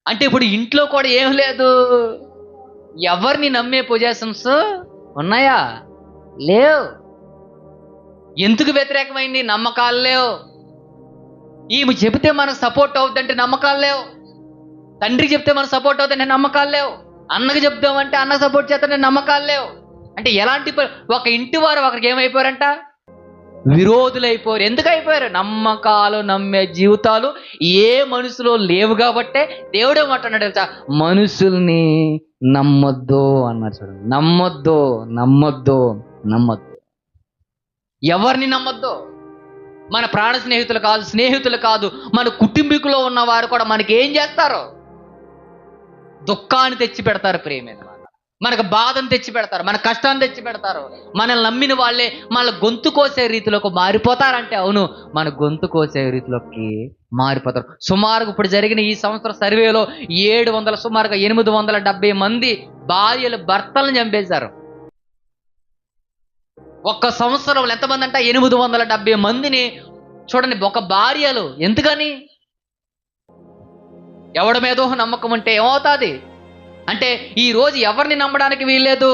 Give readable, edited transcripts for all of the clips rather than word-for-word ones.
అంటే ఇప్పుడు ఇంట్లో కూడా ఏం లేదు, ఎవరిని నమ్మే పొజిషన్స్ ఉన్నాయా? లేవు. ఎందుకు వ్యతిరేకమైంది? నమ్మకాలు లేవు. ఈమె చెబితే మనకు సపోర్ట్ అవుతుందంటే నమ్మకాలు లేవు. తండ్రికి చెప్తే మనకు సపోర్ట్ అవుతుందంటే నమ్మకాలు లేవు. అన్నకి చెప్దామంటే అన్న సపోర్ట్ చేస్తానంటే నమ్మకాలు లేవు. అంటే ఎలాంటి ఒక ఇంటి వారు ఒకరికి ఏమైపోయారంట? విరోధులైపోయారు. ఎందుకు అయిపోయారు? నమ్మకాలు నమ్మే జీవితాలు ఏ మనుషులో లేవు కాబట్టే దేవుడే మాట్లాడాడు తెలుసా, మనుషుల్ని నమ్మొద్దు అన్నారు. చూడండి, నమ్మొద్దు, నమ్మొద్దు, నమ్మొద్దు. ఎవరిని నమ్మొద్దు? మన ప్రాణ స్నేహితులు కాదు, స్నేహితులు కాదు, మన కుటుంబీకులో ఉన్న వారు కూడా మనకి ఏం చేస్తారు? దుఃఖాన్ని తెచ్చి పెడతారు. ప్రేమైన మనకు బాధను తెచ్చి పెడతారు, మన కష్టాన్ని తెచ్చి పెడతారు. మనల్ని నమ్మిన వాళ్ళే మన గొంతు కోసే రీతిలోకి మారిపోతారంటే అవును, మన గొంతు కోసే రీతిలోకి మారిపోతారు. సుమారుగా ఇప్పుడు జరిగిన ఈ సంవత్సర సర్వేలో 700 సుమారుగా 870 మంది భార్యలు భర్తలను చంపేశారు. ఒక్క సంవత్సరంలో ఎంతమంది అంట? 870 మందిని. చూడండి, ఒక భార్యలు. ఎందుకని? ఎవడి మీదో నమ్మకం ఉంటే ఏమవుతుంది అంటే, ఈరోజు ఎవరిని నమ్మడానికి వీల్లేదు?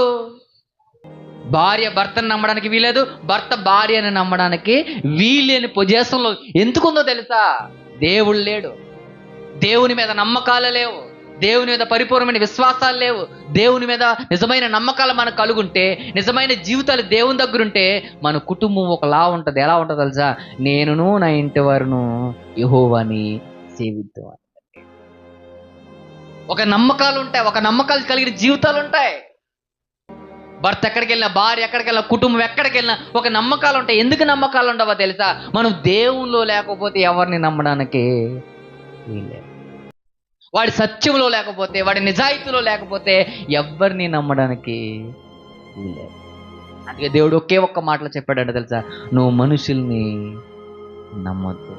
భార్య భర్తను నమ్మడానికి వీల్లేదు, భర్త భార్యని నమ్మడానికి వీలేని పొజిషన్లో ఎందుకుందో తెలుసా? దేవుడు లేడు, దేవుని మీద నమ్మకాలు లేవు, దేవుని మీద పరిపూర్ణమైన విశ్వాసాలు లేవు. దేవుని మీద నిజమైన నమ్మకాలు మనకు కలుగుంటే, నిజమైన జీవితాలు దేవుని దగ్గర ఉంటే మన కుటుంబం ఒకలా ఉంటుంది. ఎలా ఉంటుందో తెలుసా? నేనును నా ఇంటి వారును యెహోవాని సేవిద్దాం. ఒక నమ్మకాలు ఉంటాయి, ఒక నమ్మకాలు కలిగిన జీవితాలు ఉంటాయి. భర్త ఎక్కడికి వెళ్ళినా, భార్య ఎక్కడికి వెళ్ళినా, కుటుంబం ఎక్కడికి వెళ్ళినా ఒక నమ్మకాలు ఉంటాయి. ఎందుకు నమ్మకాలు ఉండవో తెలుసా? మనం దేవునిలో లేకపోతే ఎవరిని నమ్మడానికి వీల్లేదు. వాడి సత్యంలో లేకపోతే, వాడి నిజాయితీలో లేకపోతే ఎవరిని నమ్మడానికి వీల్లేదు. అందుకే దేవుడు ఒకే ఒక్క మాటలో చెప్పాడంటే తెలుసా, నువ్వు మనుషుల్ని నమ్మొద్దు.